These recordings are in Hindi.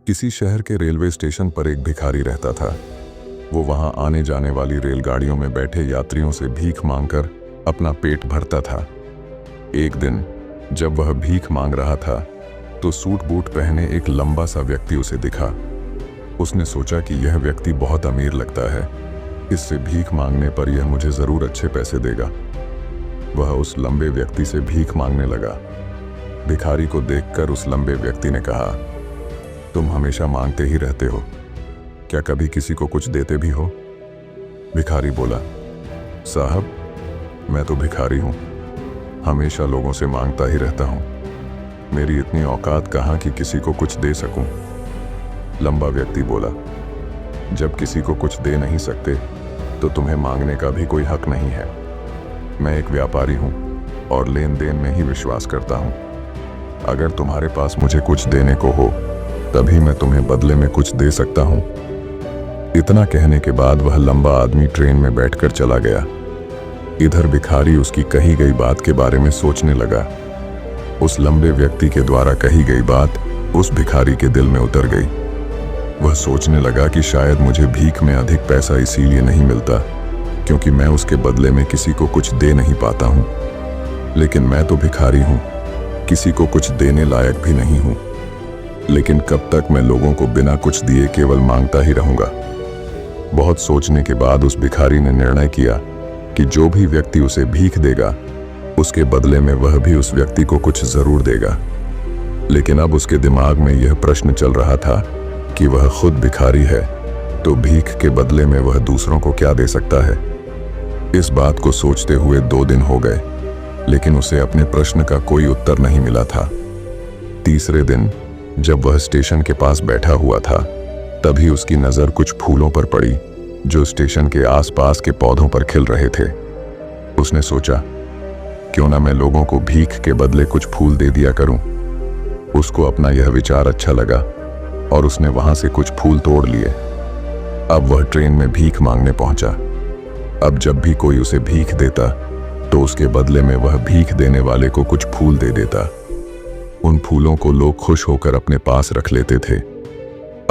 किसी शहर के रेलवे स्टेशन पर एक भिखारी रहता था। वो वहां आने जाने वाली रेलगाड़ियों में बैठे यात्रियों से भीख मांगकर अपना पेट भरता था। एक दिन जब वह भीख मांग रहा था तो सूट बूट पहने एक लंबा सा व्यक्ति उसे दिखा। उसने सोचा कि यह व्यक्ति बहुत अमीर लगता है, इससे भीख मांगने पर यह मुझे जरूर अच्छे पैसे देगा। वह उस लंबे व्यक्ति से भीख मांगने लगा। भिखारी को देखकर उस लंबे व्यक्ति ने कहा, तुम हमेशा मांगते ही रहते हो, क्या कभी किसी को कुछ देते भी हो? भिखारी बोला, साहब मैं तो भिखारी हूं, हमेशा लोगों से मांगता ही रहता हूं, मेरी इतनी औकात कहां कि किसी को कुछ दे सकूं। लंबा व्यक्ति बोला, जब किसी को कुछ दे नहीं सकते तो तुम्हें मांगने का भी कोई हक नहीं है। मैं एक व्यापारी हूं और लेन देन में ही विश्वास करता हूं। अगर तुम्हारे पास मुझे कुछ देने को हो तभी मैं तुम्हें बदले में कुछ दे सकता हूं। इतना कहने के बाद वह लंबा आदमी ट्रेन में बैठकर चला गया। इधर भिखारी उसकी कही गई बात के बारे में सोचने लगा। उस लंबे व्यक्ति के द्वारा कही गई बात उस भिखारी के दिल में उतर गई। वह सोचने लगा कि शायद मुझे भीख में अधिक पैसा इसीलिए नहीं मिलता क्योंकि मैं उसके बदले में किसी को कुछ दे नहीं पाता हूं। लेकिन मैं तो भिखारी हूं, किसी को कुछ देने लायक भी नहीं हूं। लेकिन कब तक मैं लोगों को बिना कुछ दिए केवल मांगता ही रहूंगा? बहुत सोचने के बाद उस भिखारी ने निर्णय किया कि जो भी व्यक्ति उसे भीख देगा उसके बदले में वह भी उस व्यक्ति को कुछ जरूर देगा। लेकिन अब उसके दिमाग में यह प्रश्न चल रहा था कि वह खुद भिखारी है तो भीख के बदले में वह दूसरों को क्या दे सकता है। इस बात को सोचते हुए 2 दिन हो गए, लेकिन उसे अपने प्रश्न का कोई उत्तर नहीं मिला था। तीसरे दिन जब वह स्टेशन के पास बैठा हुआ था तभी उसकी नजर कुछ फूलों पर पड़ी जो स्टेशन के आसपास के पौधों पर खिल रहे थे। उसने सोचा, क्यों ना मैं लोगों को भीख के बदले कुछ फूल दे दिया करूं। उसको अपना यह विचार अच्छा लगा और उसने वहां से कुछ फूल तोड़ लिए। अब वह ट्रेन में भीख मांगने पहुंचा। अब जब भी कोई उसे भीख देता तो उसके बदले में वह भीख देने वाले को कुछ फूल दे देता। उन फूलों को लोग खुश होकर अपने पास रख लेते थे।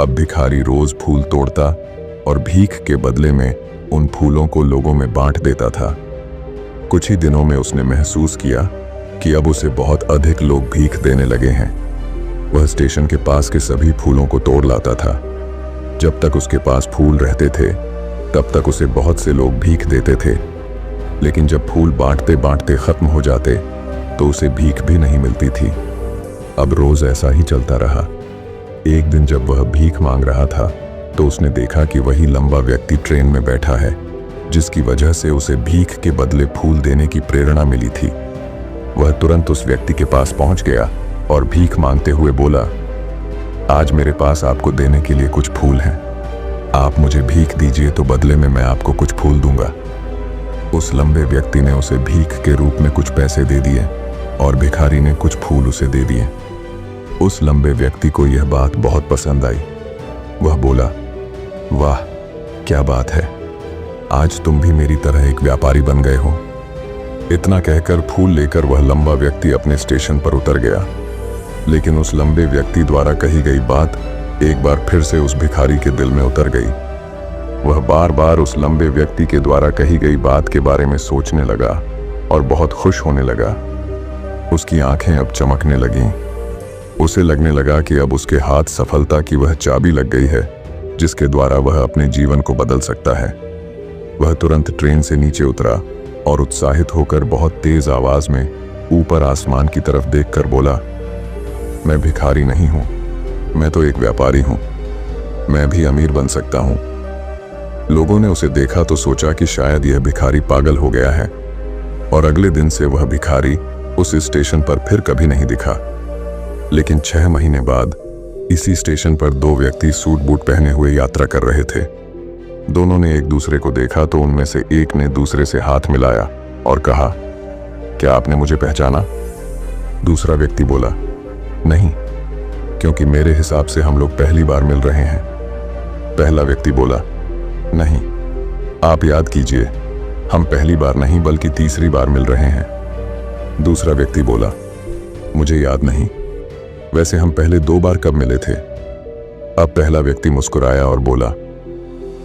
अब भिखारी रोज फूल तोड़ता और भीख के बदले में उन फूलों को लोगों में बांट देता था। कुछ ही दिनों में उसने महसूस किया कि अब उसे बहुत अधिक लोग भीख देने लगे हैं। वह स्टेशन के पास के सभी फूलों को तोड़ लाता था। जब तक उसके पास फूल रहते थे तब तक उसे बहुत से लोग भीख देते थे, लेकिन जब फूल बांटते बांटते खत्म हो जाते तो उसे भीख भी नहीं मिलती थी। अब रोज ऐसा ही चलता रहा। एक दिन जब वह भीख मांग रहा था तो उसने देखा कि वही लंबा व्यक्ति ट्रेन में बैठा है जिसकी वजह से उसे भीख के बदले फूल देने की प्रेरणा मिली थी। वह तुरंत उस व्यक्ति के पास पहुंच गया और भीख मांगते हुए बोला, आज मेरे पास आपको देने के लिए कुछ फूल हैं, आप मुझे भीख दीजिए तो बदले में मैं आपको कुछ फूल दूंगा। उस लंबे व्यक्ति ने उसे भीख के रूप में कुछ पैसे दे दिए और भिखारी ने कुछ फूल उसे दे दिए। उस लंबे व्यक्ति को यह बात बहुत पसंद आई। वह बोला, वाह क्या बात है, आज तुम भी मेरी तरह एक व्यापारी बन गए हो। इतना कहकर फूल लेकर वह लंबा व्यक्ति अपने स्टेशन पर उतर गया। लेकिन उस लंबे व्यक्ति द्वारा कही गई बात एक बार फिर से उस भिखारी के दिल में उतर गई। वह बार बार उस लंबे व्यक्ति के द्वारा कही गई बात के बारे में सोचने लगा और बहुत खुश होने लगा। उसकी आंखें अब चमकने लगीं। उसे लगने लगा कि अब उसके हाथ सफलता की वह चाबी लग गई है जिसके द्वारा वह अपने जीवन को बदल सकता है। वह तुरंत ट्रेन से नीचे उतरा और उत्साहित होकर बहुत तेज आवाज में ऊपर आसमान की तरफ देखकर बोला, मैं भिखारी नहीं हूं, मैं तो एक व्यापारी हूं, मैं भी अमीर बन सकता हूं। लोगों ने उसे देखा तो सोचा कि शायद यह भिखारी पागल हो गया है और अगले दिन से वह भिखारी उस स्टेशन पर फिर कभी नहीं दिखा। लेकिन 6 महीने बाद इसी स्टेशन पर 2 व्यक्ति सूट बूट पहने हुए यात्रा कर रहे थे। दोनों ने एक दूसरे को देखा तो उनमें से एक ने दूसरे से हाथ मिलाया और कहा, क्या आपने मुझे पहचाना? दूसरा व्यक्ति बोला, नहीं, क्योंकि मेरे हिसाब से हम लोग पहली बार मिल रहे हैं। पहला व्यक्ति बोला, नहीं, आप याद कीजिए, हम पहली बार नहीं बल्कि तीसरी बार मिल रहे हैं। दूसरा व्यक्ति बोला, मुझे याद नहीं, वैसे हम पहले 2 बार कब मिले थे? अब पहला व्यक्ति मुस्कुराया और बोला,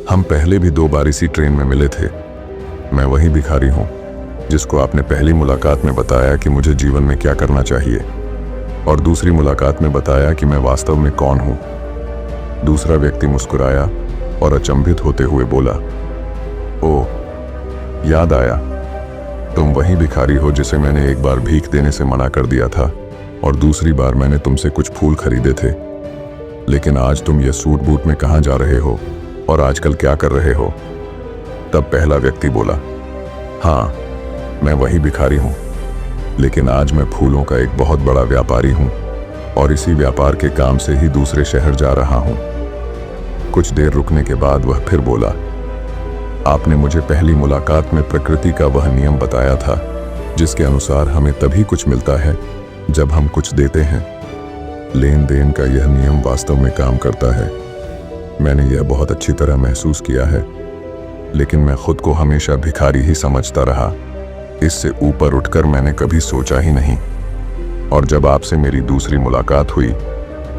हम पहले भी 2 बार इसी ट्रेन में मिले थे। मैं वही भिखारी हूँ जिसको आपने पहली मुलाकात में बताया कि मुझे जीवन में क्या करना चाहिए, और दूसरी मुलाकात में बताया कि मैं वास्तव में कौन हूँ। दूसरा व्यक्ति मुस्कुराया और अचंभित होते हुए बोला, ओह, याद आया, तुम वही भिखारी हो जिसे मैंने एक बार भीख देने से मना कर दिया था और दूसरी बार मैंने तुमसे कुछ फूल खरीदे थे। लेकिन आज तुम ये सूट बूट में कहाँ जा रहे हो और आजकल क्या कर रहे हो? तब पहला व्यक्ति बोला, हाँ, मैं वही भिखारी हूँ, लेकिन आज मैं फूलों का एक बहुत बड़ा व्यापारी हूँ और इसी व्यापार के काम से ही दूसरे शहर जा रहा हूँ। कुछ देर रुकने के बाद वह फिर बोला, आपने मुझे पहली मुलाकात में प्रकृति का वह नियम बताया था जिसके अनुसार हमें तभी कुछ मिलता है जब हम कुछ देते हैं। लेन देन का यह नियम वास्तव में काम करता है। मैंने यह बहुत अच्छी तरह महसूस किया है, लेकिन मैं खुद को हमेशा भिखारी ही समझता रहा। इससे ऊपर उठकर मैंने कभी सोचा ही नहीं। और जब आपसे मेरी दूसरी मुलाकात हुई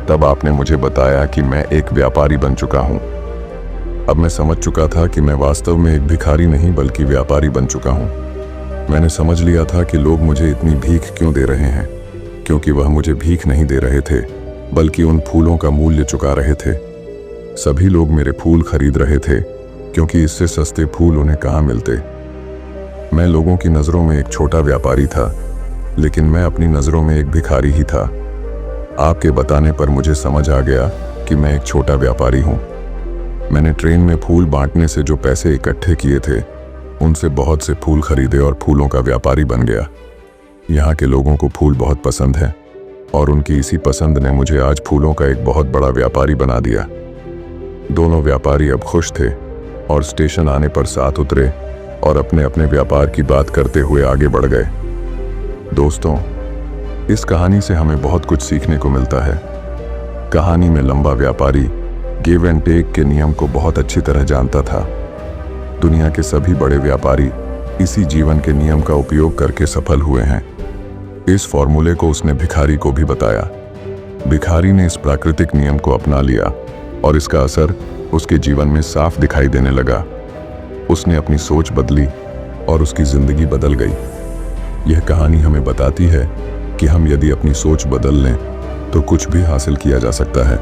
तब आपने मुझे बताया कि मैं एक व्यापारी बन चुका हूँ। अब मैं समझ चुका था कि मैं वास्तव में एक भिखारी नहीं बल्कि व्यापारी बन चुका हूँ। मैंने समझ लिया था कि लोग मुझे इतनी भीख क्यों दे रहे हैं, क्योंकि वह मुझे भीख नहीं दे रहे थे बल्कि उन फूलों का मूल्य चुका रहे थे। सभी लोग मेरे फूल खरीद रहे थे क्योंकि इससे सस्ते फूल उन्हें कहाँ मिलते। मैं लोगों की नज़रों में एक छोटा व्यापारी था, लेकिन मैं अपनी नज़रों में एक भिखारी ही था। आपके बताने पर मुझे समझ आ गया कि मैं एक छोटा व्यापारी हूँ। मैंने ट्रेन में फूल बांटने से जो पैसे इकट्ठे किए थे उनसे बहुत से फूल खरीदे और फूलों का व्यापारी बन गया। यहाँ के लोगों को फूल बहुत पसंद है और उनकी इसी पसंद ने मुझे आज फूलों का एक बहुत बड़ा व्यापारी बना दिया। दोनों व्यापारी अब खुश थे और स्टेशन आने पर साथ उतरे और अपने अपने व्यापार की बात करते हुए आगे बढ़ गए। दोस्तों, इस कहानी से हमें बहुत कुछ सीखने को मिलता है। कहानी में लंबा व्यापारी गिव एंड टेक के नियम को बहुत अच्छी तरह जानता था। दुनिया के सभी बड़े व्यापारी इसी जीवन के नियम का उपयोग करके सफल हुए हैं। इस फॉर्मूले को उसने भिखारी को भी बताया। भिखारी ने इस प्राकृतिक नियम को अपना लिया और इसका असर उसके जीवन में साफ दिखाई देने लगा। उसने अपनी सोच बदली और उसकी जिंदगी बदल गई। यह कहानी हमें बताती है कि हम यदि अपनी सोच बदल लें तो कुछ भी हासिल किया जा सकता है।